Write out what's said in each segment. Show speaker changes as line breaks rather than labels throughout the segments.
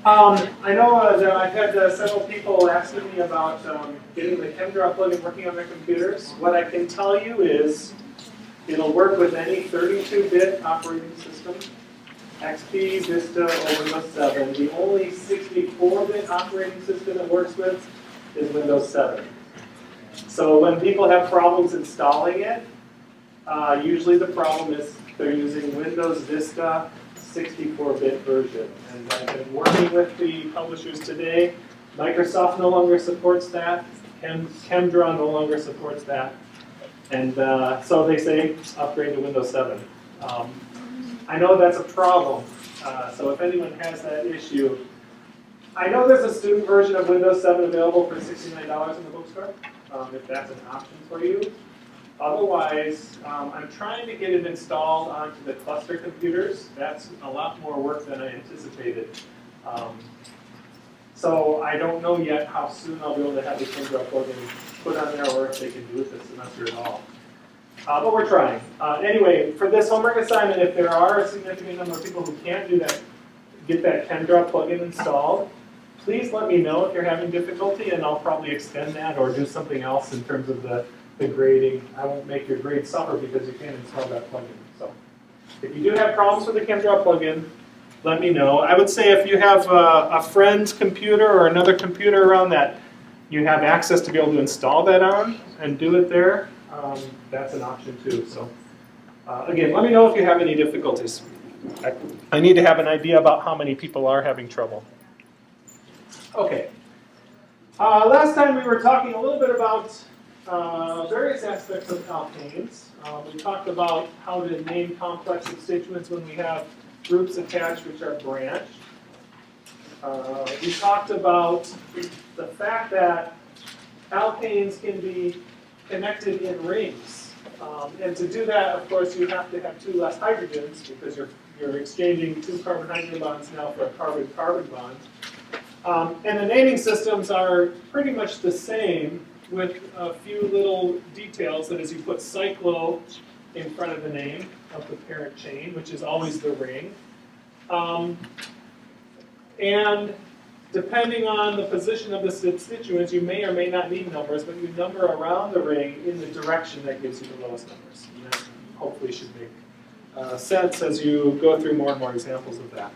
I know that I've had several people asking me about getting the ChemDraw plugin working on their computers. What I can tell you is it'll work with any 32-bit operating system, XP, Vista, or Windows 7. The only 64-bit operating system it works with is Windows 7. So when people have problems installing it, usually the problem is they're using Windows Vista 64-bit version. And I've been working with the publishers today. Microsoft no longer supports that. ChemDraw no longer supports that. And so they say upgrade to Windows 7. I know that's a problem. So if anyone has that issue, I know there's a student version of Windows 7 available for $69 in the bookstore, if that's an option for you. Otherwise, I'm trying to get it installed onto the cluster computers. That's a lot more work than I anticipated. So I don't know yet how soon I'll be able to have the ChemDraw plugin put on there, or if they can do it this semester at all. But we're trying. Anyway, for this homework assignment, if there are a significant number of people who can't do that, get that ChemDraw plugin installed, please let me know if you're having difficulty, and I'll probably extend that or do something else in terms of the grading. I won't make your grade suffer because you can't install that plugin. So if you do have problems with the ChemDraw plugin, let me know. I would say if you have a friend's computer or another computer around that you have access to be able to install that on and do it there, that's an option too. So again, let me know if you have any difficulties. I need to have an idea about how many people are having trouble. Okay. Last time we were talking a little bit about various aspects of alkanes. We talked about how to name complex constituents when we have groups attached which are branched. We talked about the fact that alkanes can be connected in rings. And to do that, of course, you have to have two less hydrogens because you're exchanging two carbon-hydrogen bonds now for a carbon-carbon bond. And the naming systems are pretty much the same with a few little details, that is, you put cyclo in front of the name of the parent chain, which is always the ring. And depending on the position of the constituents, you may or may not need numbers, but you number around the ring in the direction that gives you the lowest numbers. And that hopefully should make sense as you go through more and more examples of that.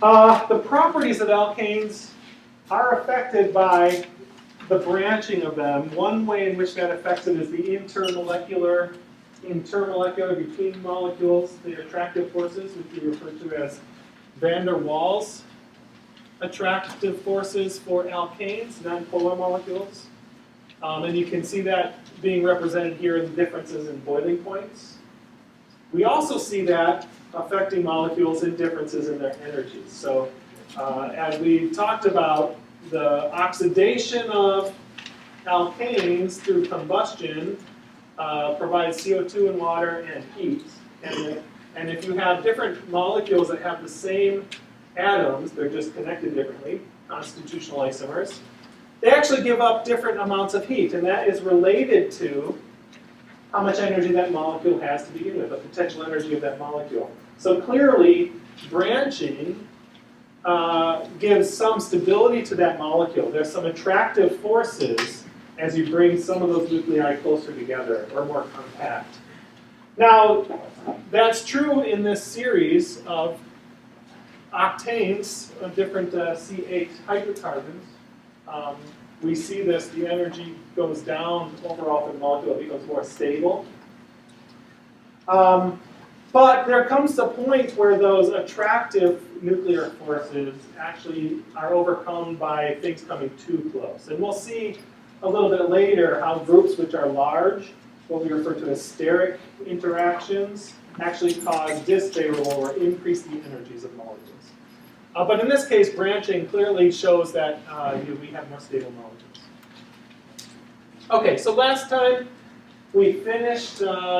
The properties of alkanes are affected by the branching of them. One way in which that affects it is the intermolecular between molecules, the attractive forces, which we refer to as van der Waals attractive forces for alkanes, nonpolar molecules. And you can see that being represented here in the differences in boiling points. We also see that affecting molecules in differences in their energies. So as we talked about, the oxidation of alkanes through combustion provides CO2 and water and heat. And if you have different molecules that have the same atoms, they're just connected differently, constitutional isomers, they actually give up different amounts of heat. And that is related to how much energy that molecule has to begin with, the potential energy of that molecule. So clearly, branching gives some stability to that molecule. There's some attractive forces as you bring some of those nuclei closer together or more compact. Now, that's true in this series of octanes of different C8 hydrocarbons. We see this, the energy goes down overall for the molecule, it becomes more stable. But there comes a point where those attractive nuclear forces actually are overcome by things coming too close. And we'll see a little bit later how groups which are large, what we refer to as steric interactions, actually cause disfavorable or increase the energies of molecules. But in this case, branching clearly shows that we have more stable molecules. Okay, so last time we finished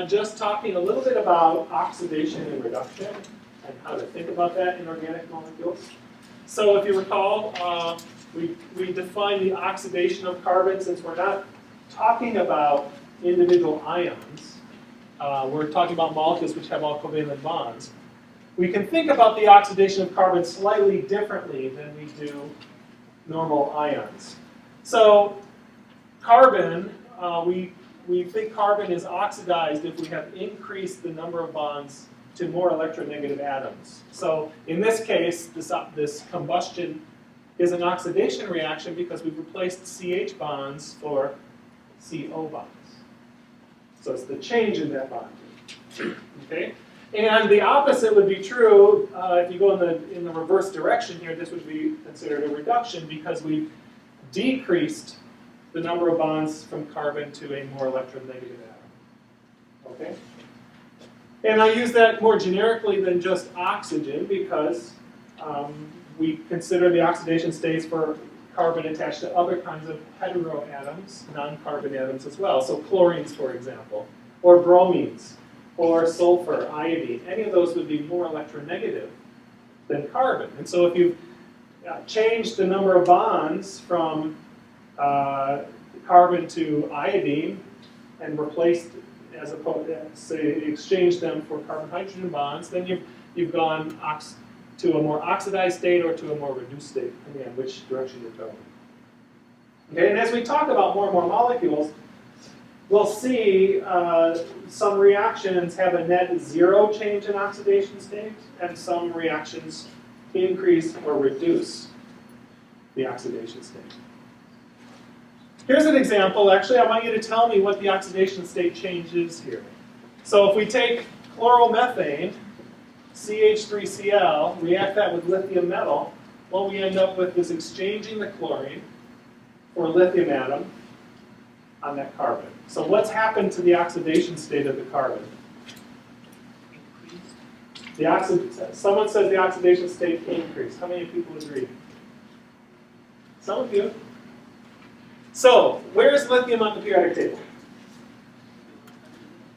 just talking a little bit about oxidation and reduction and how to think about that in organic molecules. So if you recall, we defined the oxidation of carbon. Since we're not talking about individual ions, we're talking about molecules which have all covalent bonds. we can think about the oxidation of carbon slightly differently than we do normal ions. So carbon, we think carbon is oxidized if we have increased the number of bonds to more electronegative atoms. So in this case, this combustion is an oxidation reaction because we've replaced CH bonds for CO bonds. So it's the change in that bond. Okay? And the opposite would be true if you go in the reverse direction here. This would be considered a reduction because we've decreased the number of bonds from carbon to a more electronegative atom. Okay? And I use that more generically than just oxygen because we consider the oxidation states for carbon attached to other kinds of heteroatoms, non-carbon atoms as well. So chlorines, for example, or bromines, or sulfur, iodine. Any of those would be more electronegative than carbon. And so if you change the number of bonds from carbon to iodine and replaced, as opposed to, say, exchange them for carbon-hydrogen bonds, then you've gone to a more oxidized state or to a more reduced state, depending on which direction you're going. Okay, and as we talk about more and more molecules, we'll see some reactions have a net zero change in oxidation state, and some reactions increase or reduce the oxidation state. Here's an example. Actually, I want you to tell me what the oxidation state change is here. So if we take chloromethane, CH3Cl, react that with lithium metal, what we end up with is exchanging the chlorine for a lithium atom on that carbon. So what's happened to the oxidation state of the carbon? Someone says the oxidation state increased. How many people agree? Some of you. So where is lithium on the periodic table?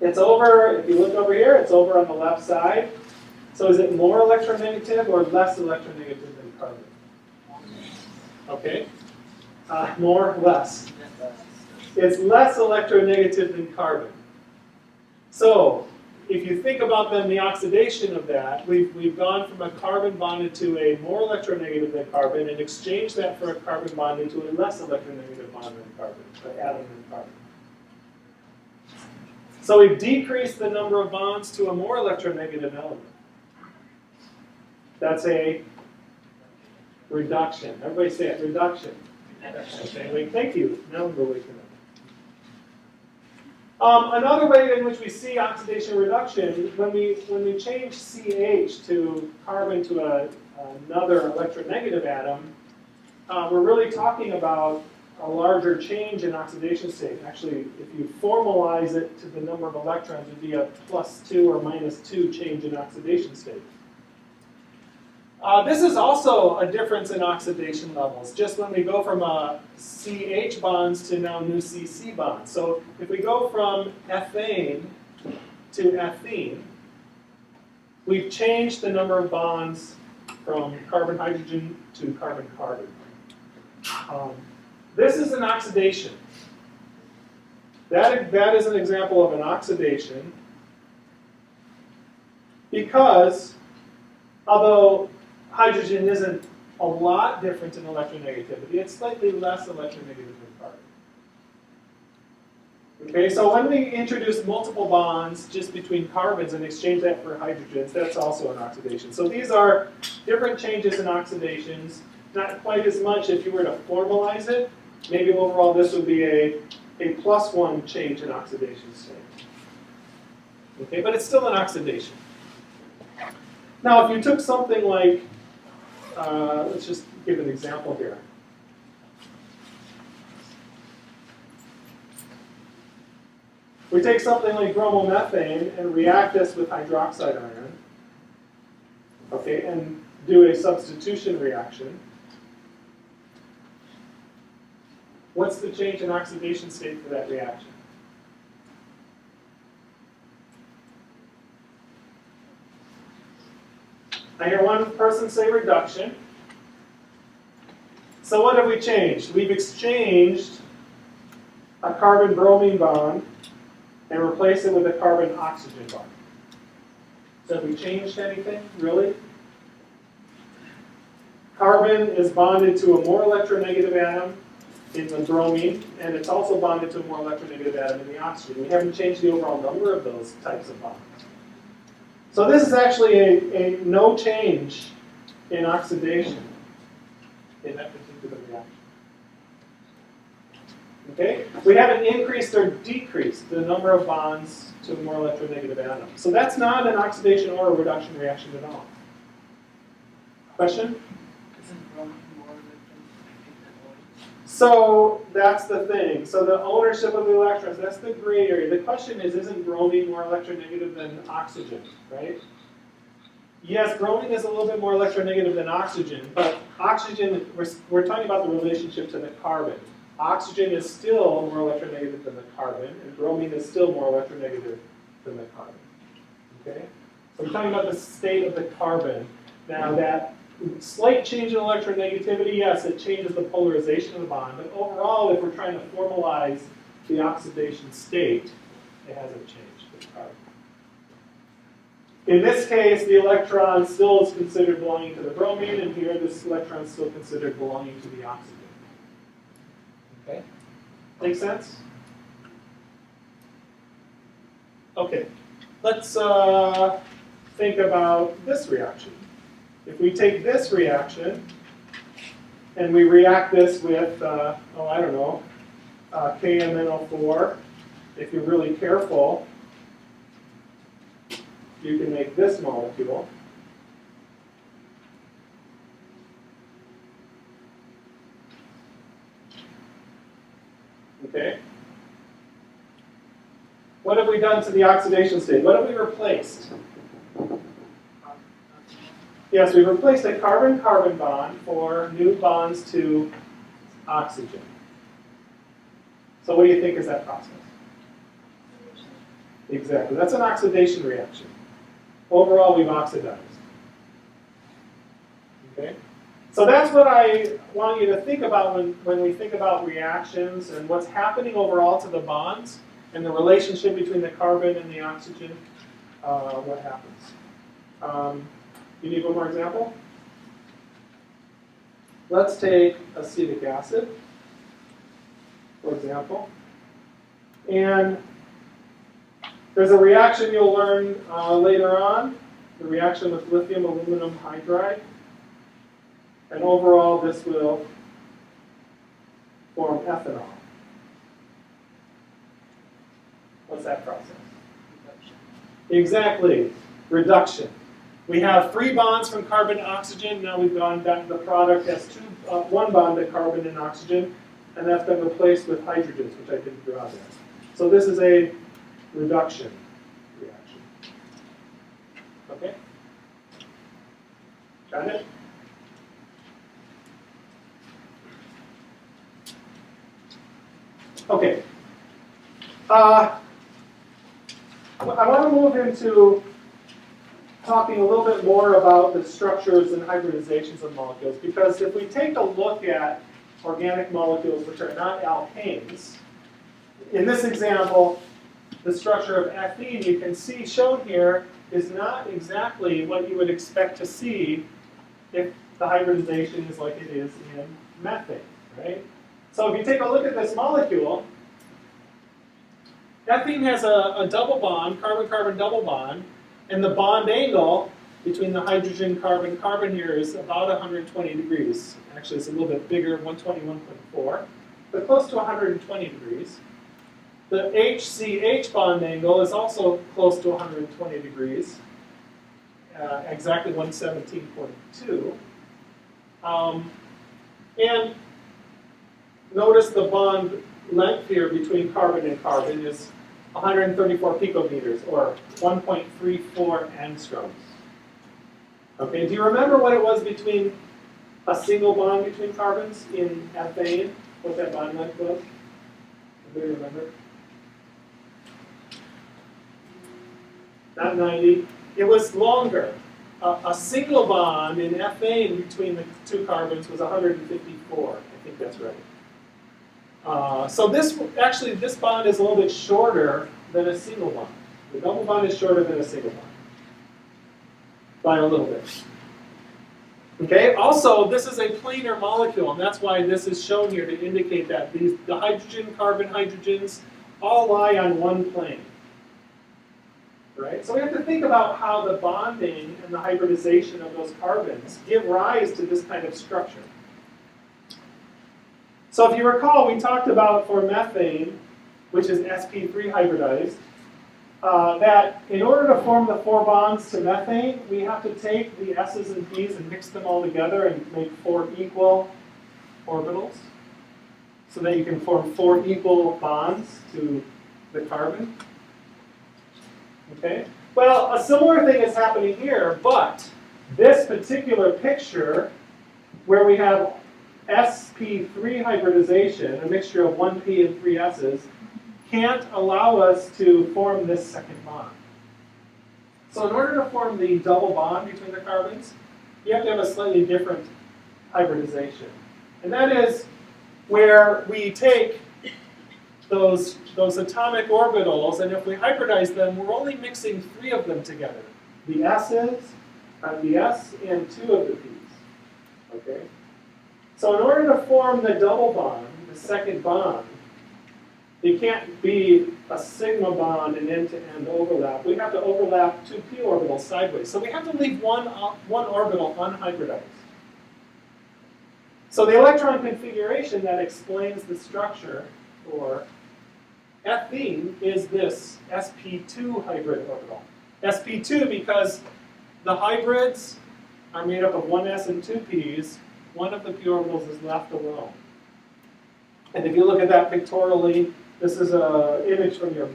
It's over, if you look over here, it's over on the left side. So is it more electronegative or less electronegative than carbon? Okay. More or less? It's less electronegative than carbon. So if you think about then the oxidation of that, we've gone from a carbon bonded to a more electronegative than carbon and exchanged that for a carbon bonded to a less electronegative bond than carbon, an atom than carbon. So we've decreased the number of bonds to a more electronegative element. That's a reduction. Everybody say it, reduction. Okay, thank you. Now we're waking up. Another way in which we see oxidation reduction, when we change CH to carbon to another electronegative atom, we're really talking about a larger change in oxidation state. Actually, if you formalize it to the number of electrons, it would be a +2 or -2 change in oxidation state. This is also a difference in oxidation levels, just when we go from CH bonds to now new CC bonds. So if we go from ethane to ethene, we've changed the number of bonds from carbon-hydrogen to carbon-carbon. This is an oxidation. That is an example of an oxidation because although hydrogen isn't a lot different in electronegativity, it's slightly less electronegative than carbon. Okay, so when we introduce multiple bonds just between carbons and exchange that for hydrogens, that's also an oxidation. So these are different changes in oxidations, not quite as much if you were to formalize it. Maybe overall this would be a +1 change in oxidation state. Okay, but it's still an oxidation. Now, if you took something like, let's just give an example here. We take something like bromomethane and react this with hydroxide iron, okay, and do a substitution reaction. What's the change in oxidation state for that reaction? I hear one person say reduction. So what have we changed? We've exchanged a carbon-bromine bond and replaced it with a carbon-oxygen bond. So have we changed anything, really? Carbon is bonded to a more electronegative atom in the bromine, and it's also bonded to a more electronegative atom in the oxygen. We haven't changed the overall number of those types of bonds. So this is actually a no change in oxidation in that particular reaction. Okay? We haven't increased or decreased the number of bonds to a more electronegative atom. So that's not an oxidation or a reduction reaction at all. Question?
Isn't bromine more electronegative?
So that's the thing. So the ownership of the electrons, that's the gray area. The question is, isn't bromine more electronegative than oxygen, right? Yes, bromine is a little bit more electronegative than oxygen, but oxygen, we're talking about the relationship to the carbon. Oxygen is still more electronegative than the carbon, and bromine is still more electronegative than the carbon. Okay? So we're talking about the state of the carbon. Now that slight change in electronegativity, yes, it changes the polarization of the bond, but overall, if we're trying to formalize the oxidation state, it hasn't changed with carbon. In this case, the electron still is considered belonging to the bromine, and here this electron is still considered belonging to the oxygen. Okay? Make sense? Okay, let's think about this reaction. If we take this reaction and we react this with, I don't know, KMNO4, if you're really careful, you can make this molecule. Okay? What have we done to the oxidation state? What have we replaced? Yes, we've replaced a carbon-carbon bond for new bonds to oxygen. So what do you think is that process? Exactly. That's an oxidation reaction. Overall, we've oxidized. Okay? So that's what I want you to think about when we think about reactions and what's happening overall to the bonds and the relationship between the carbon and the oxygen, what happens. You need one more example? Let's take acetic acid, for example. And there's a reaction you'll learn later on, the reaction with lithium aluminum hydride. And overall, this will form ethanol. What's that process? Reduction. Exactly, reduction. We have 3 bonds from carbon to oxygen. Now we've gone back, the product has 1 bond to carbon and oxygen, and that's been replaced with hydrogens, which I didn't draw there. So this is a reduction reaction. Okay? Got it? Okay. I want to move into talking a little bit more about the structures and hybridizations of molecules, because if we take a look at organic molecules which are not alkanes, in this example, the structure of ethene you can see shown here is not exactly what you would expect to see if the hybridization is like it is in methane, right? So if you take a look at this molecule, ethene has a double bond, carbon-carbon double bond, and the bond angle between the hydrogen-carbon-carbon here is about 120 degrees. Actually, it's a little bit bigger, 121.4, but close to 120 degrees. The HCH bond angle is also close to 120 degrees, exactly 117.2. And notice the bond length here between carbon and carbon is 134 picometers, or 1.34 angstroms. Okay, do you remember what it was between a single bond between carbons in ethane? What that bond length was? Anybody remember? Not 90. It was longer. A single bond in ethane between the 2 carbons was 154. I think that's right. So this bond is a little bit shorter than a single bond. The double bond is shorter than a single bond. by a little bit. Okay, also this is a planar molecule, and that's why this is shown here to indicate that the hydrogen, carbon, hydrogens all lie on one plane. Right? So we have to think about how the bonding and the hybridization of those carbons give rise to this kind of structure. So if you recall, we talked about for methane, which is sp3 hybridized, that in order to form the 4 bonds to methane, we have to take the S's and P's and mix them all together and make 4 equal orbitals, so that you can form 4 equal bonds to the carbon. Okay? Well, a similar thing is happening here, but this particular picture, where we have sp3 hybridization, a mixture of 1 p and 3 s's, can't allow us to form this second bond. So in order to form the double bond between the carbons, you have to have a slightly different hybridization. And that is where we take those atomic orbitals, and if we hybridize them, we're only mixing 3 of them together. The S's, the S, and 2 of the P's. Okay? So in order to form the double bond, the second bond, it can't be a sigma bond and end-to-end overlap. We have to overlap 2 p orbitals sideways. So we have to leave one orbital unhybridized. So the electron configuration that explains the structure for ethene is this sp2 hybrid orbital. sp2 because the hybrids are made up of 1 s and 2 p's. One of the p orbitals is left alone. And if you look at that pictorially, this is an image from your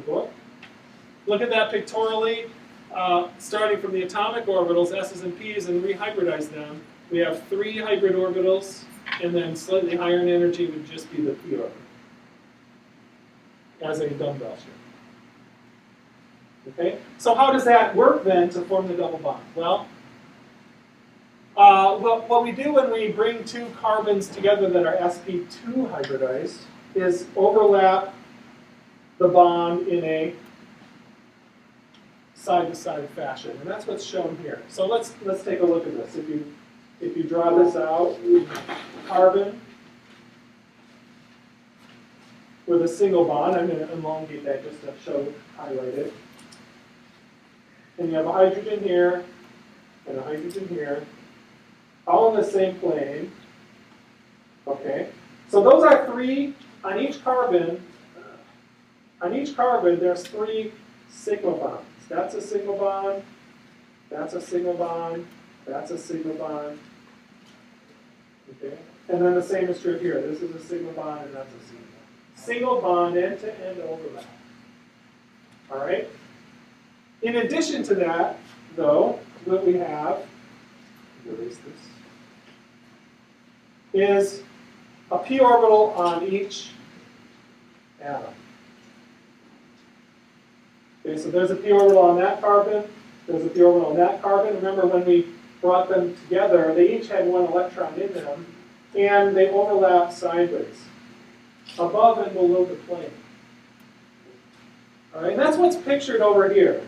book. Look at that pictorially, starting from the atomic orbitals, s's and p's, and rehybridize them. We have 3 hybrid orbitals, and then slightly higher in energy would just be the p orbital as a dumbbell shape. Okay? So how does that work then to form the double bond? Well, what we do when we bring 2 carbons together that are sp2 hybridized is overlap the bond in a side-to-side fashion, and that's what's shown here. So let's take a look at this. If you draw this out, carbon with a single bond, I'm going to elongate that just to show highlighted. And you have a hydrogen here and a hydrogen here, all in the same plane. Okay, so those are 3 on each carbon. On each carbon, there's 3 sigma bonds. That's a sigma bond. That's a sigma bond. That's a sigma bond. Okay, and then the same is true here. This is a sigma bond, and that's a sigma bond. Single bond, end-to-end overlap. All right. In addition to that, though, what we have, erase this, is a p orbital on each atom. Okay, so there's a p orbital on that carbon, there's a p orbital on that carbon. Remember when we brought them together, they each had 1 electron in them, and they overlap sideways, above and below the plane. All right, and that's what's pictured over here.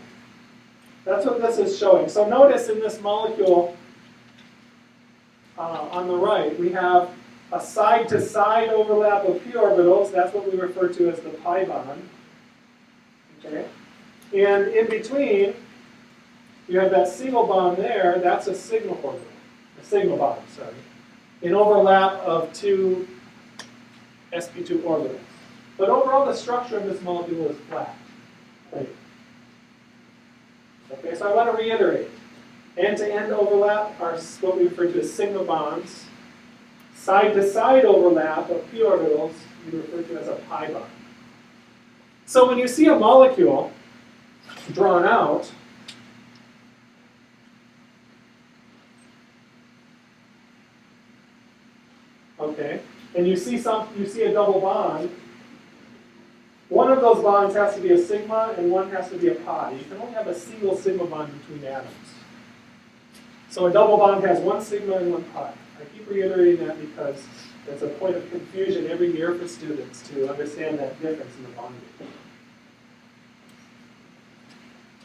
That's what this is showing. So notice in this molecule on the right, we have a side-to-side overlap of p orbitals. That's what we refer to as the pi bond. Okay? And in between, you have that single bond there. That's a sigma orbital. A sigma bond, sorry. An overlap of 2 sp2 orbitals. But overall, the structure of this molecule is flat. Right. Okay, so I want to reiterate. End-to-end overlap are what we refer to as sigma bonds. Side-to-side overlap of p orbitals we refer to as a pi bond. So when you see a molecule drawn out, okay, and you see a double bond, one of those bonds has to be a sigma and one has to be a pi. You can only have a single sigma bond between atoms. So a double bond has 1 sigma and 1 pi. I keep reiterating that because it's a point of confusion every year for students to understand that difference in the bonding.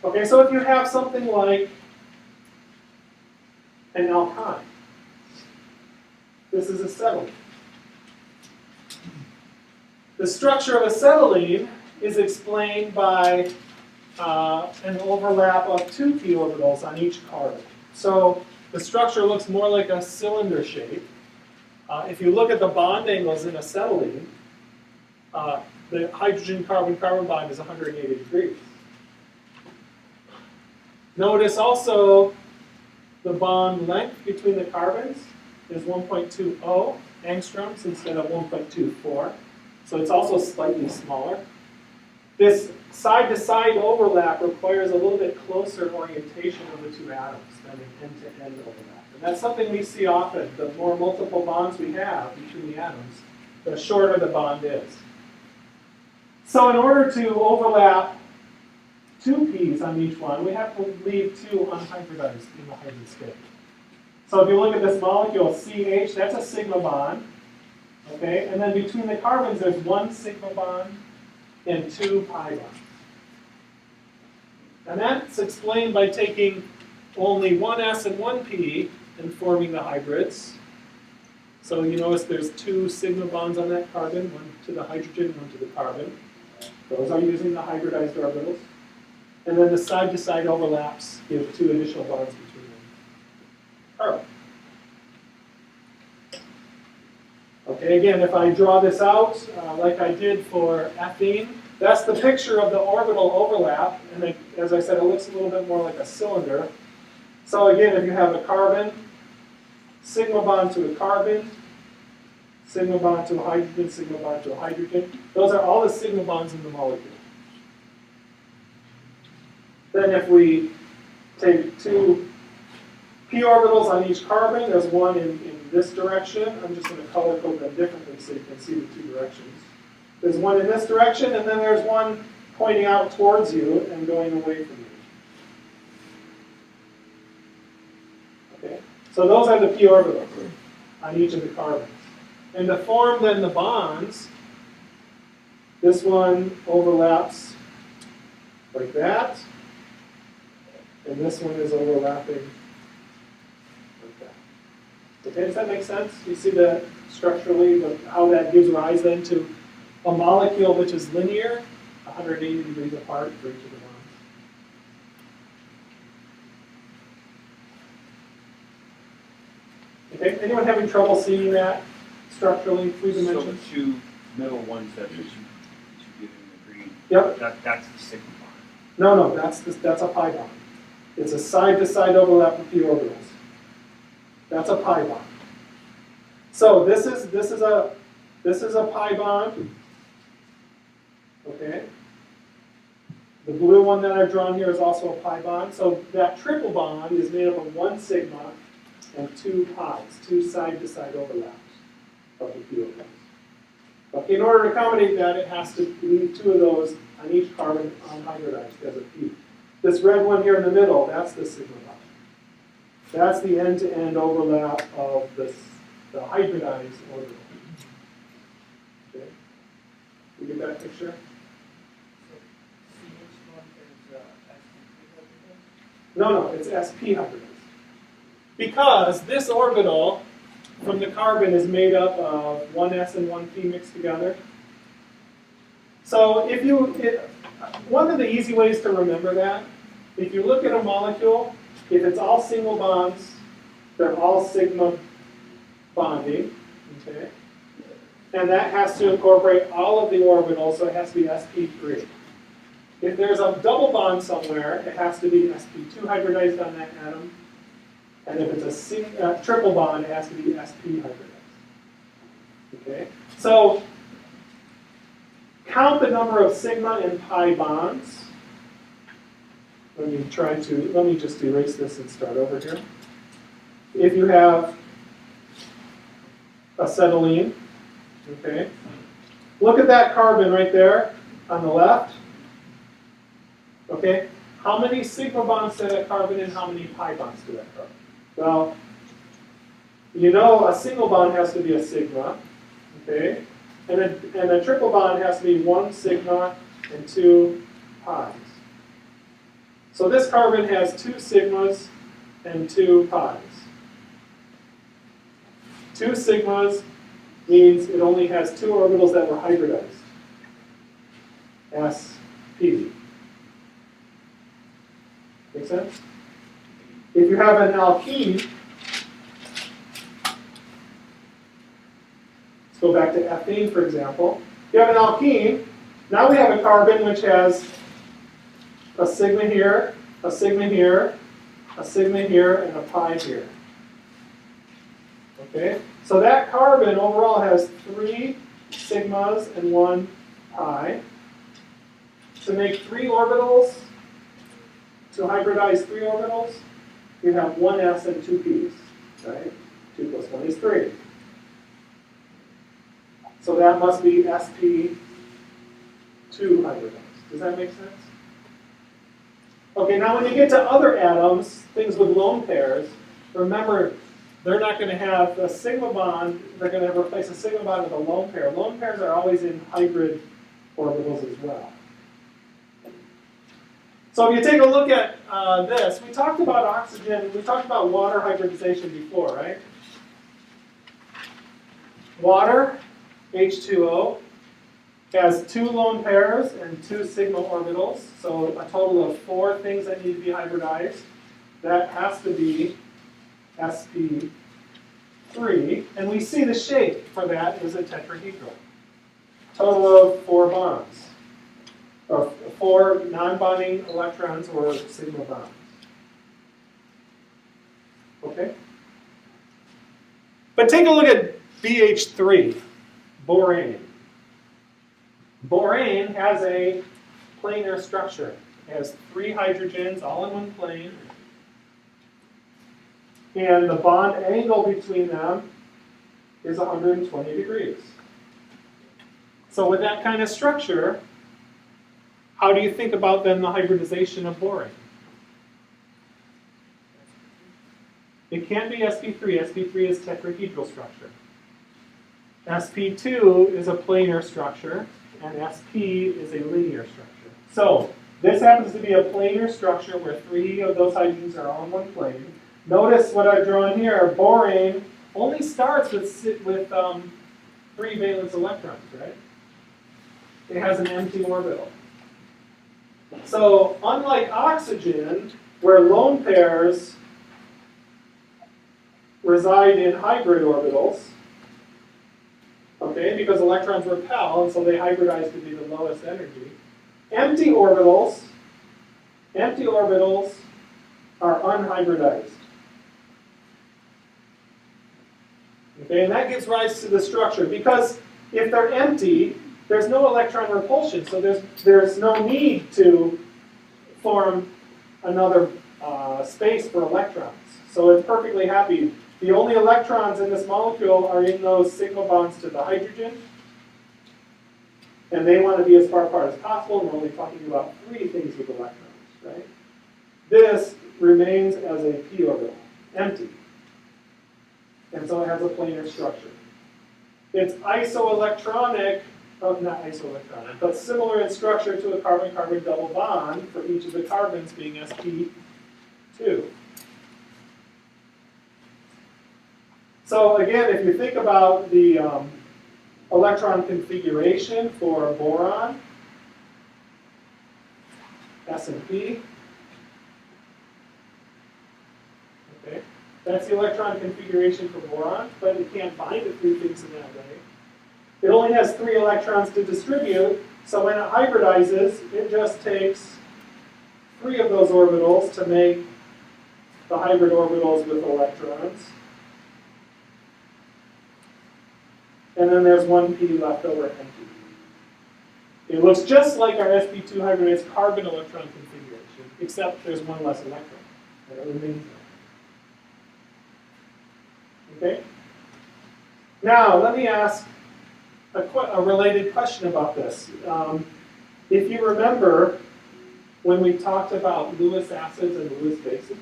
Okay, so if you have something like an alkyne. This is acetylene. The structure of acetylene is explained by an overlap of 2 p orbitals on each carbon. So the structure looks more like a cylinder shape. If you look at the bond angles in acetylene, the hydrogen-carbon-carbon bond is 180 degrees. Notice also the bond length between the carbons is 1.20 angstroms instead of 1.24. So it's also slightly smaller. This side-to-side overlap requires a little bit closer orientation of the 2 atoms than an end-to-end overlap. And that's something we see often. The more multiple bonds we have between the atoms, the shorter the bond is. So in order to overlap 2 p's on each one, we have to leave 2 unhybridized in the hybrid state. So if you look at this molecule, CH, that's a sigma bond. Okay, and then between the carbons, there's 1 sigma bond and 2 pi bonds. And that's explained by taking only 1 s and 1 p and forming the hybrids. So you notice there's 2 sigma bonds on that carbon, 1 to the hydrogen, 1 to the carbon. Those are using the hybridized orbitals. And then the side-to-side overlaps give 2 additional bonds between them. All right. Okay, again, if I draw this out like I did for ethene, that's the picture of the orbital overlap. And it, as I said, it looks a little bit more like a cylinder. So again, if you have a carbon, sigma bond to a carbon, sigma bond to a hydrogen, sigma bond to a hydrogen, those are all the sigma bonds in the molecule. Then if we take 2 p orbitals on each carbon, there's 1 in this direction. I'm just going to color code them differently so you can see the 2 directions. There's 1 in this direction, and then there's 1 pointing out towards you and going away from you. Okay, so those are the p orbitals on each of the carbons. And to form then the bonds, this one overlaps like that. And this one is overlapping like that. Okay, does that make sense? You see that structurally, how that gives rise then to a molecule which is linear, 180 degrees apart for each of the bonds. Okay, anyone having trouble seeing that structurally, 3 dimensions?
So the 2 middle ones that you give in the green,
Yep.
that's the sigma bond.
No, that's a pi bond. It's a side-to-side overlap of p orbitals. That's a pi bond. So this is a pi bond. Okay. The blue one that I've drawn here is also a pi bond. So that triple bond is made up of 1 sigma and 2 pi's, 2 side-to-side overlaps of the p orbitals. But in order to accommodate that, it has to leave 2 of those on each carbon unhybridized as a p. This red one here in the middle, that's the sigma bond. That's the end-to-end overlap of the hybridized orbital. Okay, you get that picture? No, it's sp hybridized. Because this orbital from the carbon is made up of 1s and 1p mixed together. So one of the easy ways to remember that, if you look at a molecule, if it's all single bonds, they're all sigma bonding, okay? And that has to incorporate all of the orbitals, so it has to be sp3. If there's a double bond somewhere, it has to be sp2 hybridized on that atom. And if it's a triple bond, it has to be sp hybridized. Okay? So count the number of sigma and pi bonds. Let me just erase this and start over here. If you have acetylene, okay, look at that carbon right there on the left. Okay, how many sigma bonds to that carbon and how many pi bonds to that carbon? Well, you know a single bond has to be a sigma, okay, and a triple bond has to be 1 sigma and 2 pi's. So this carbon has 2 sigmas and 2 pi's. 2 sigmas means it only has 2 orbitals that were hybridized. sp. Make sense? If you have an alkene, let's go back to ethene, for example. If you have an alkene, now we have a carbon which has a sigma here, a sigma here, a sigma here, and a pi here. Okay? So that carbon overall has 3 sigmas and 1 pi. To make 3 orbitals, to hybridize 3 orbitals, you have 1 s and 2 p's, right? 2 plus 1 is 3. So that must be sp2 hybridized. Does that make sense? Okay, now when you get to other atoms, things with lone pairs, remember, they're not going to have a sigma bond, they're going to replace a sigma bond with a lone pair. Lone pairs are always in hybrid orbitals as well. So if you take a look at this, we talked about oxygen, we talked about water hybridization before, right? Water, H2O, has 2 lone pairs and 2 sigma orbitals, so a total of 4 things that need to be hybridized. That has to be sp3, and we see the shape for that is a tetrahedral. Total of 4 bonds, or 4 non-bonding electrons or sigma bonds. Okay? But take a look at BH3, borane. Borane has a planar structure. It has 3 hydrogens all in one plane. And the bond angle between them is 120 degrees. So with that kind of structure, how do you think about then the hybridization of borane? It can't be sp3. sp3 is tetrahedral structure. sp2 is a planar structure, and sp is a linear structure. So this happens to be a planar structure where 3 of those hydrogens are all in one plane. Notice what I've drawn here. Borane only starts with 3 valence electrons, right? It has an empty orbital. So unlike oxygen, where lone pairs reside in hybrid orbitals, okay, because electrons repel, and so they hybridize to be the lowest energy. Empty orbitals are unhybridized. Okay, and that gives rise to the structure, because if they're empty, there's no electron repulsion, so there's no need to form another space for electrons. So it's perfectly happy. The only electrons in this molecule are in those sigma bonds to the hydrogen, and they want to be as far apart as possible, and we're only talking about 3 things with electrons, right? This remains as a p orbital, empty. And so it has a planar structure. It's isoelectronic, not isoelectronic, but similar in structure to a carbon-carbon double bond for each of the carbons being sp2. So again, if you think about the electron configuration for boron, S and P, okay, that's the electron configuration for boron, but it can't bind to 3 things in that way. It only has 3 electrons to distribute, so when it hybridizes, it just takes 3 of those orbitals to make the hybrid orbitals with electrons. And then there's 1 p left over empty. It looks just like our sp2 hybridized carbon electron configuration, except there's 1 less electron. And it remains there. Okay? Now, let me ask a related question about this. If you remember when we talked about Lewis acids and Lewis bases,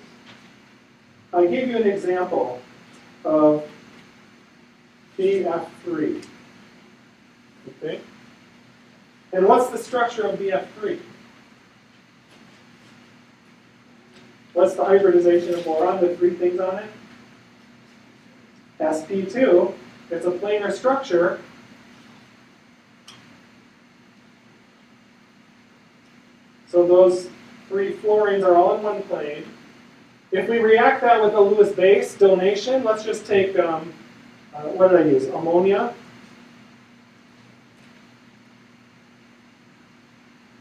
I gave you an example of BF3. Okay? And what's the structure of BF3? What's the hybridization of boron, the 3 things on it? sp2, it's a planar structure. So those 3 fluorines are all in one plane. If we react that with a Lewis base donation, let's just take, what did I use? Ammonia.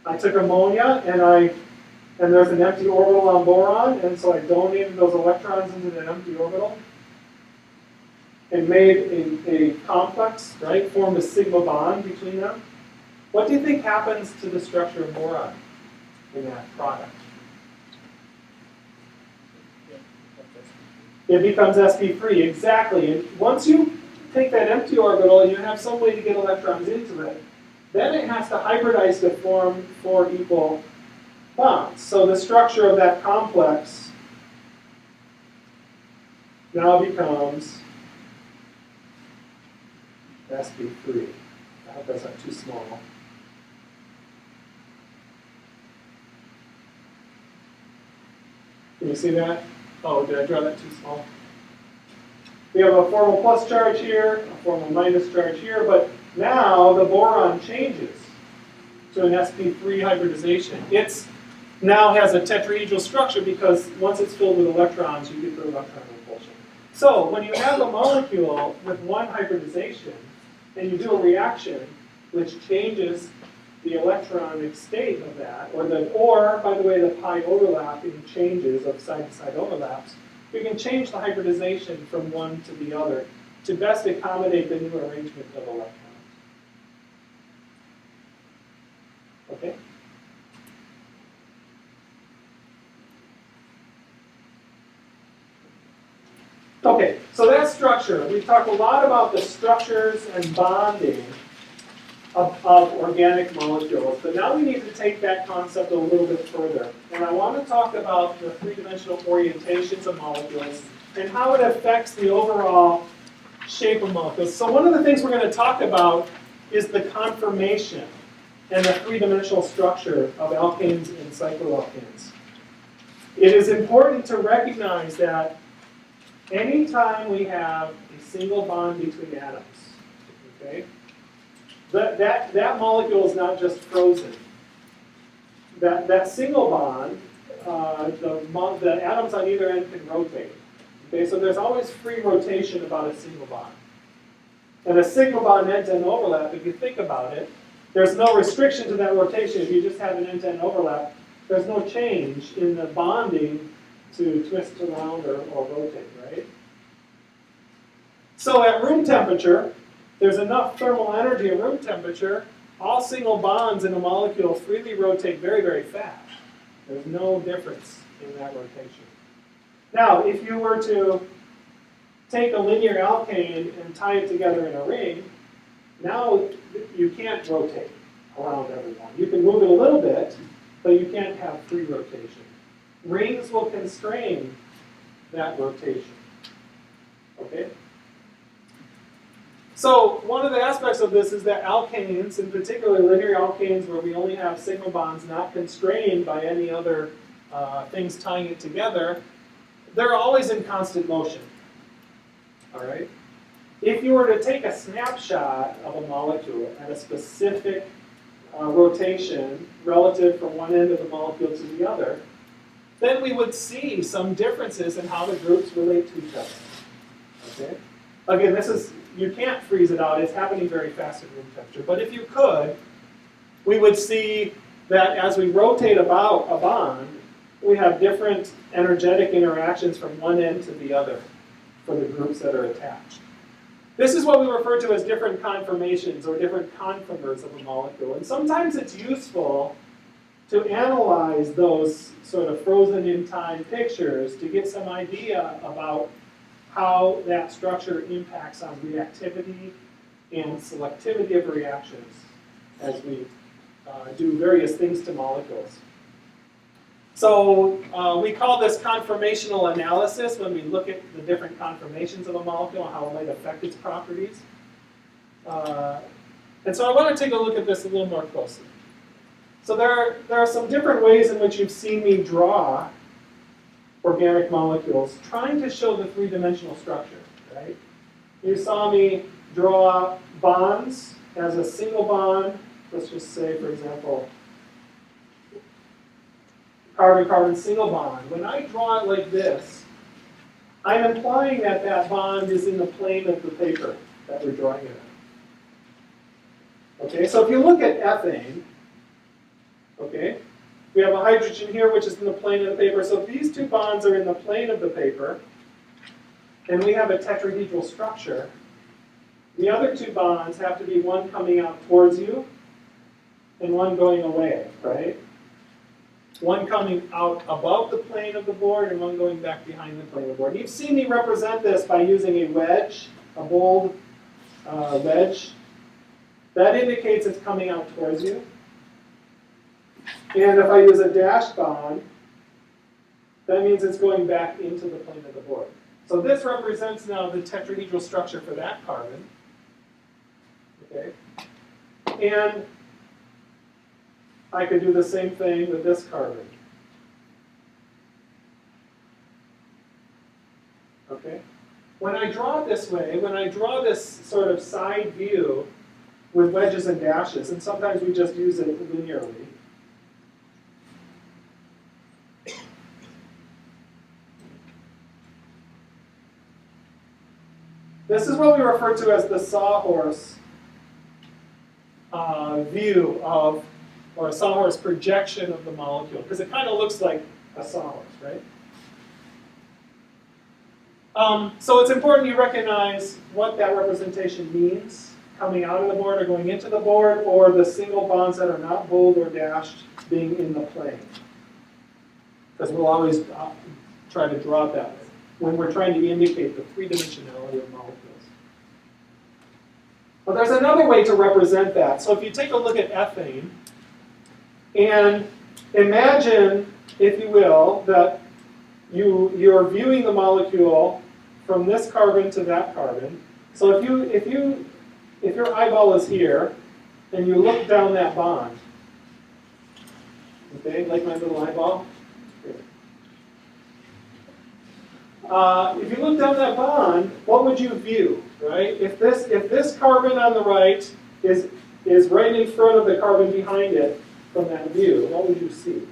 I took ammonia and there's an empty orbital on boron, and so I donated those electrons into the empty orbital and made a complex, right? Formed a sigma bond between them. What do you think happens to the structure of boron in that product? It becomes sp3, exactly. And once you take that empty orbital and you have some way to get electrons into it, then it has to hybridize to form 4 equal bonds. So the structure of that complex now becomes sp3. I hope that's not too small. Can you see that? Oh, did I draw that too small? We have a formal plus charge here, a formal minus charge here, but now the boron changes to an sp3 hybridization. It now has a tetrahedral structure because once it's filled with electrons, you get the electron repulsion. So when you have a molecule with one hybridization and you do a reaction which changes the electronic state of that, or by the way, the pi overlapping changes of side-to-side overlaps, we can change the hybridization from one to the other to best accommodate the new arrangement of electrons. Okay? Okay, so that's structure. We've talked a lot about the structures and bonding of organic molecules, but now we need to take that concept a little bit further. And I want to talk about the three-dimensional orientations of molecules and how it affects the overall shape of molecules. So one of the things we're going to talk about is the conformation and the three-dimensional structure of alkanes and cycloalkanes. It is important to recognize that anytime we have a single bond between atoms, okay, that molecule is not just frozen. That single bond, the atoms on either end can rotate. Okay, so there's always free rotation about a single bond. And a sigma bond end-to-end overlap, if you think about it, there's no restriction to that rotation. If you just have an end-to-end overlap, there's no change in the bonding to twist around or rotate, right? So at room temperature, there's enough thermal energy at room temperature, all single bonds in a molecule freely rotate very, very fast. There's no difference in that rotation. Now, if you were to take a linear alkane and tie it together in a ring, now you can't rotate around everyone. You can move it a little bit, but you can't have free rotation. Rings will constrain that rotation. Okay? So one of the aspects of this is that alkanes, in particular linear alkanes where we only have sigma bonds not constrained by any other things tying it together, they're always in constant motion. All right? If you were to take a snapshot of a molecule at a specific rotation relative from one end of the molecule to the other, then we would see some differences in how the groups relate to each other. Okay? Again, you can't freeze it out. It's happening very fast at room temperature. But if you could, we would see that as we rotate about a bond, we have different energetic interactions from one end to the other for the groups that are attached. This is what we refer to as different conformations or different conformers of a molecule. And sometimes it's useful to analyze those sort of frozen in time pictures to get some idea about how that structure impacts on reactivity and selectivity of reactions as we do various things to molecules. So we call this conformational analysis when we look at the different conformations of a molecule and how it might affect its properties. And so I want to take a look at this a little more closely. So there are some different ways in which you've seen me draw organic molecules trying to show the three-dimensional structure, right? you saw me draw bonds as a single bond. Let's just say, for example, carbon-carbon single bond. When I draw it like this, I'm implying that that bond is in the plane of the paper that we're drawing it on. Okay, so if you look at ethane, okay, we have a hydrogen here which is in the plane of the paper. So if these two bonds are in the plane of the paper, and we have a tetrahedral structure, the other two bonds have to be one coming out towards you and one going away, right? One coming out above the plane of the board and one going back behind the plane of the board. You've seen me represent this by using a wedge, a bold wedge. That indicates it's coming out towards you. And if I use a dashed bond, that means it's going back into the plane of the board. So this represents now the tetrahedral structure for that carbon. Okay? And I could do the same thing with this carbon. Okay? When I draw it this way, when I draw this sort of side view with wedges and dashes, and sometimes we just use it linearly, this is what we refer to as the Sawhorse view of, or a Sawhorse projection of the molecule, because it kind of looks like a sawhorse, right? So it's important you recognize what that representation means, coming out of the board or going into the board, or the single bonds that are not bold or dashed being in the plane. Because we'll always try to draw it that way when we're trying to indicate the three-dimensionality of molecules. But there's another way to represent that. So if you take a look at ethane, and imagine, if you will, that you're viewing the molecule from this carbon to that carbon. So if your eyeball is here, and you look down that bond, okay, like my little eyeball. If you look down that bond, what would you view, right? If this carbon on the right is right in front of the carbon behind it from that view, what would you see?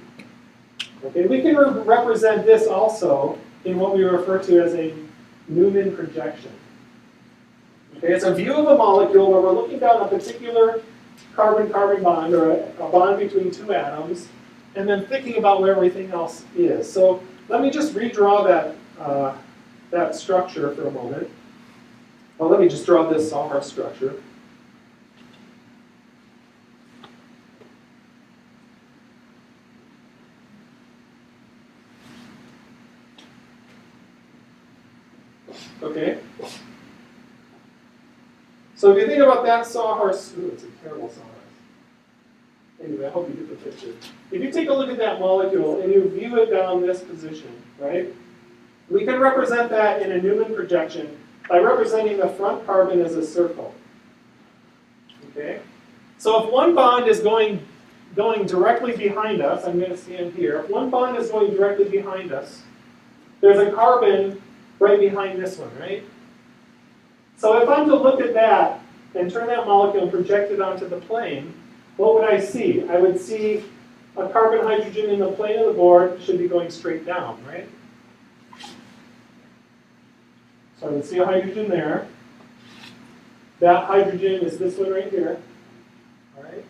Okay, we can represent this also in what we refer to as a Newman projection. Okay, it's a view of a molecule where we're looking down a particular carbon-carbon bond, or a bond between two atoms, and then thinking about where everything else is. So let me just redraw that structure for a moment. Well, let me just draw this Sawhorse structure. Okay. So if you think about that Sawhorse, ooh, it's a terrible Sawhorse. Anyway, I hope you get the picture. If you take a look at that molecule and you view it down this position, right? We can represent that in a Newman projection by representing the front carbon as a circle. Okay? So if one bond is going directly behind us, I'm going to stand here. If one bond is going directly behind us, there's a carbon right behind this one, right? So if I'm to look at that and turn that molecule and project it onto the plane, what would I see? I would see a carbon hydrogen in the plane of the board should be going straight down, right? So I would see a hydrogen there. That hydrogen is this one right here. All right?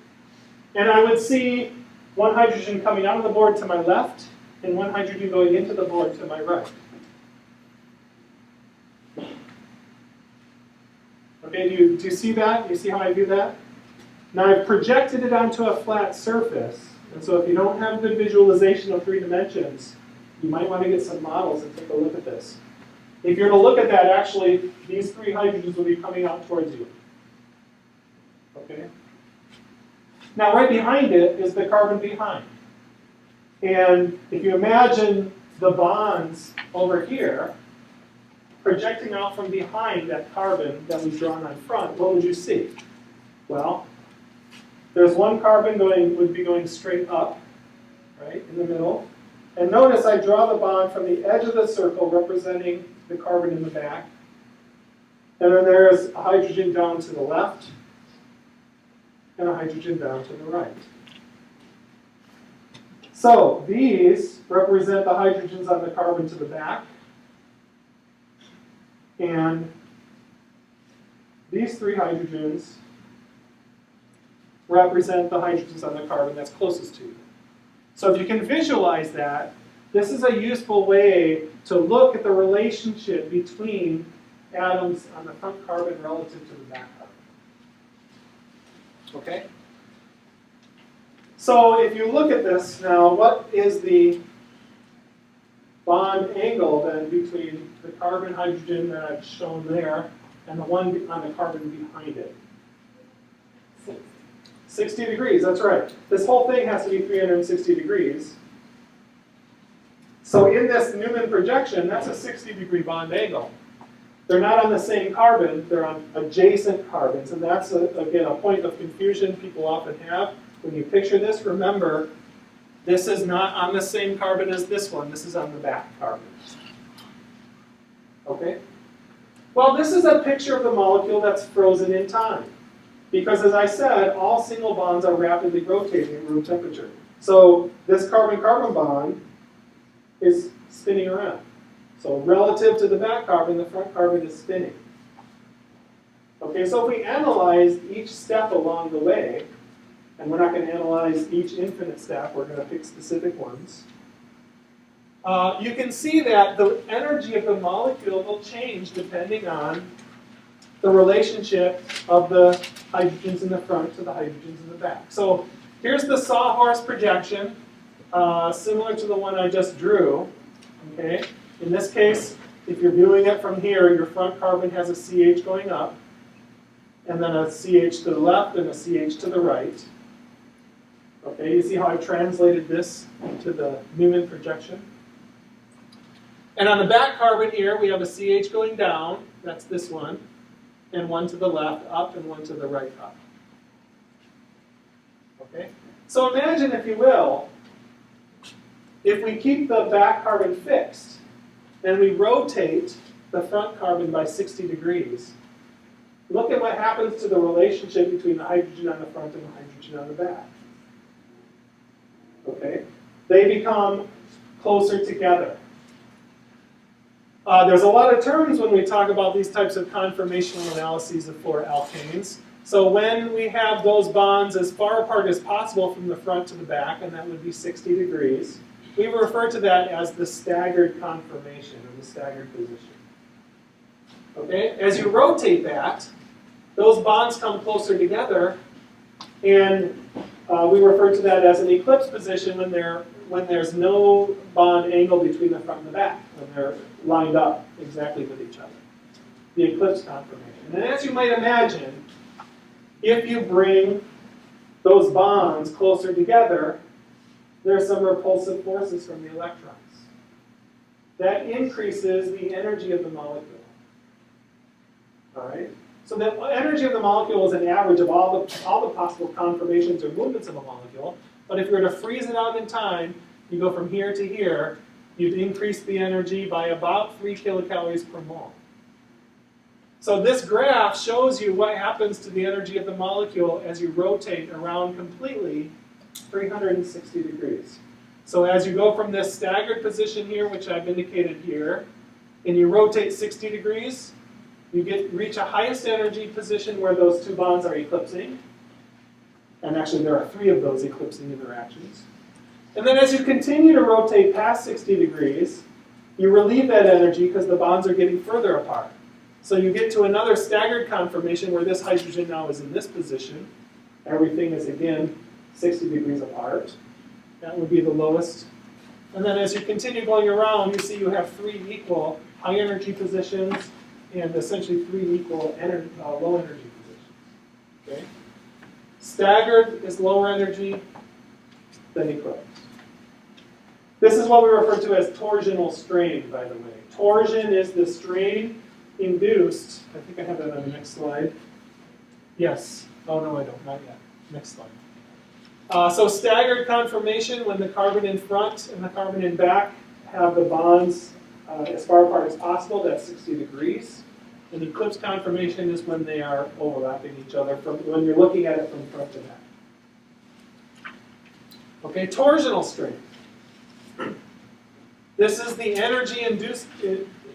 And I would see one hydrogen coming out of the board to my left and one hydrogen going into the board to my right. Okay, do you see that? Do you see how I do that? Now I've projected it onto a flat surface. And so if you don't have good visualization of 3 dimensions, you might want to get some models and take a look at this. If you're to look at that, actually, these 3 hydrogens will be coming out towards you. Okay? Now, right behind it is the carbon behind. And if you imagine the bonds over here projecting out from behind that carbon that we've drawn on front, what would you see? Well, there's one carbon would be going straight up, right, in the middle. And notice I draw the bond from the edge of the circle representing the carbon in the back And then there's a hydrogen down to the left and a hydrogen down to the right. So these represent the hydrogens on the carbon to the back. And these three hydrogens represent the hydrogens on the carbon that's closest to you. So if you can visualize that, this is a useful way to look at the relationship between atoms on the front carbon relative to the back carbon. Okay? So if you look at this now, what is the bond angle then between the carbon hydrogen that I've shown there and the one on the carbon behind it? 60 degrees, that's right. This whole thing has to be 360 degrees. So in this Newman projection, that's a 60-degree bond angle. They're not on the same carbon, they're on adjacent carbons, and that's, again, a point of confusion people often have. When you picture this, remember, this is not on the same carbon as this one, this is on the back carbon. Okay? Well, this is a picture of the molecule that's frozen in time. Because as I said, all single bonds are rapidly rotating at room temperature. So this carbon-carbon bond is spinning around. So relative to the back carbon, the front carbon is spinning. Okay, so if we analyze each step along the way, and we're not going to analyze each infinite step, we're going to pick specific ones, you can see that the energy of the molecule will change depending on the relationship of the hydrogens in the front to the hydrogens in the back. So here's the Sawhorse projection, similar to the one I just drew. Okay? In this case, if you're viewing it from here, your front carbon has a CH going up, and then a CH to the left and a CH to the right. Okay, you see how I translated this to the Newman projection? And on the back carbon here, we have a CH going down, that's this one, and one to the left up and one to the right up. Okay? So imagine, if you will, if we keep the back carbon fixed and we rotate the front carbon by 60 degrees, look at what happens to the relationship between the hydrogen on the front and the hydrogen on the back. Okay? They become closer together. There's a lot of terms when we talk about these types of conformational analyses for alkanes. So when we have those bonds as far apart as possible from the front to the back, and that would be 60 degrees, we refer to that as the staggered conformation, or the staggered position. Okay? As you rotate that, those bonds come closer together, and we refer to that as an eclipse position when there's no bond angle between the front and the back, when they're lined up exactly with each other. The eclipse conformation. And as you might imagine, if you bring those bonds closer together, there are some repulsive forces from the electrons. That increases the energy of the molecule. All right? So the energy of the molecule is an average of all the possible conformations or movements of a molecule. But if you were to freeze it out in time, you go from here to here, you'd increase the energy by about 3 kilocalories per mole. So this graph shows you what happens to the energy of the molecule as you rotate around completely 360 degrees. So as you go from this staggered position here, which I've indicated here, and you rotate 60 degrees, you reach a highest energy position where those two bonds are eclipsing. And actually there are 3 of those eclipsing interactions. And then as you continue to rotate past 60 degrees, you relieve that energy because the bonds are getting further apart. So you get to another staggered conformation where this hydrogen now is in this position. Everything is, again, 60 degrees apart. That would be the lowest. And then as you continue going around, you see you have 3 equal high energy positions and essentially 3 equal low energy positions. Okay? Staggered is lower energy than eclipsed. This is what we refer to as torsional strain, by the way. Torsion is the strain induced. I think I have that on the next slide. Yes. Oh, no, I don't. Not yet. Next slide. So staggered conformation, when the carbon in front and the carbon in back have the bonds as far apart as possible, that's 60 degrees. An eclipse conformation is when they are overlapping each other when you're looking at it from front to back. Okay, torsional strain. This is the energy induced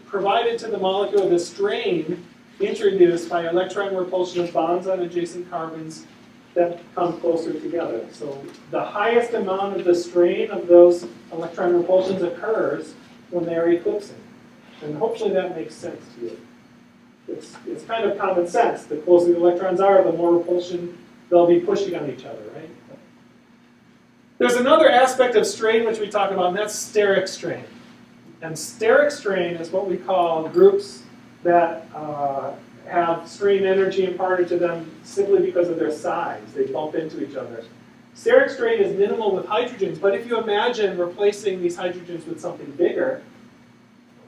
provided to the molecule, the strain introduced by electron repulsion of bonds on adjacent carbons that come closer together. So the highest amount of the strain of those electron repulsions occurs when they are eclipsing. And hopefully that makes sense to you. It's kind of common sense. The closer the electrons are, the more repulsion they'll be pushing on each other, right? There's another aspect of strain which we talk about, and that's steric strain. And steric strain is what we call groups that have strain energy imparted to them simply because of their size. They bump into each other. Steric strain is minimal with hydrogens, but if you imagine replacing these hydrogens with something bigger,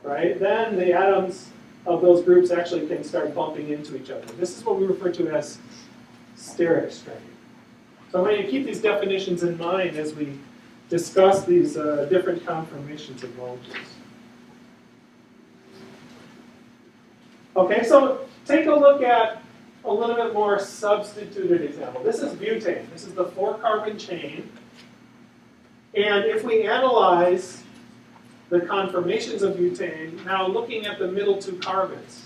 right, then the atoms of those groups actually can start bumping into each other. This is what we refer to as steric strain. So I want you to keep these definitions in mind as we discuss these different conformations of molecules. Okay, so take a look at a little bit more substituted example. This is butane. This is the 4-carbon chain. And if we analyze the conformations of butane, now looking at the middle 2 carbons.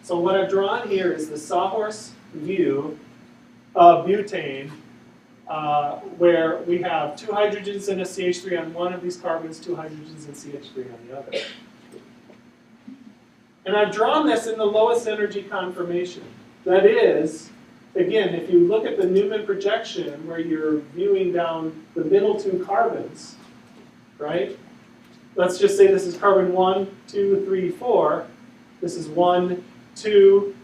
So what I've drawn here is the Sawhorse view of butane, where we have 2 hydrogens and a CH3 on one of these carbons, 2 hydrogens and CH3 on the other. And I've drawn this in the lowest energy conformation. That is, again, if you look at the Newman projection where you're viewing down the middle 2 carbons, right? Let's just say this is carbon 1, 2, 3, 4. This is 1, 2,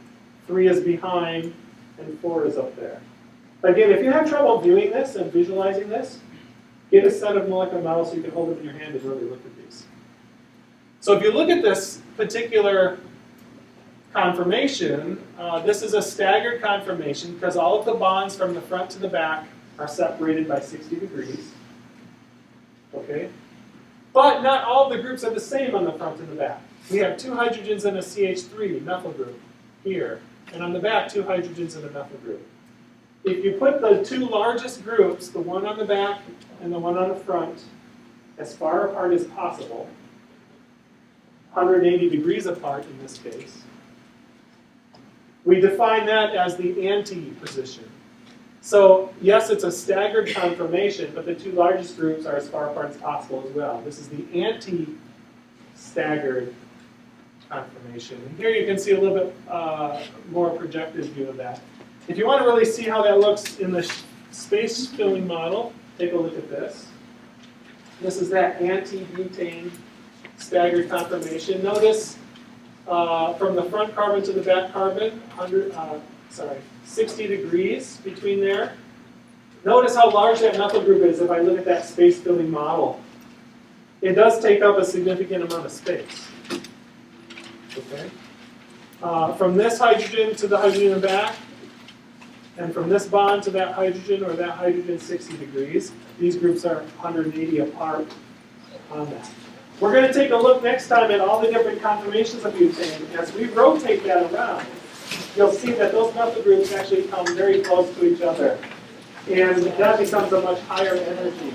3 is behind, and 4 is up there. Again, if you have trouble viewing this and visualizing this, get a set of molecular models so you can hold them in your hand and really look at these. So if you look at this particular conformation, this is a staggered conformation because all of the bonds from the front to the back are separated by 60 degrees. Okay? But not all of the groups are the same on the front and the back. We have 2 hydrogens and a CH3 methyl group here, and on the back 2 hydrogens and a methyl group. If you put the 2 largest groups, the one on the back and the one on the front, as far apart as possible, 180 degrees apart in this case, we define that as the anti-position. So yes, it's a staggered conformation, but the 2 largest groups are as far apart as possible as well. This is the anti-staggered conformation. And here you can see a little bit more projected view of that. If you want to really see how that looks in the space filling model, take a look at this. This is that anti-butane staggered conformation. Notice from the front carbon to the back carbon, 60 degrees between there. Notice how large that methyl group is if I look at that space filling model. It does take up a significant amount of space. Okay. From this hydrogen to the hydrogen in the back, and from this bond to that hydrogen or that hydrogen 60 degrees, these groups are 180 apart on that. We're going to take a look next time at all the different conformations of butane. As we rotate that around, you'll see that those methyl groups actually come very close to each other. And that becomes a much higher energy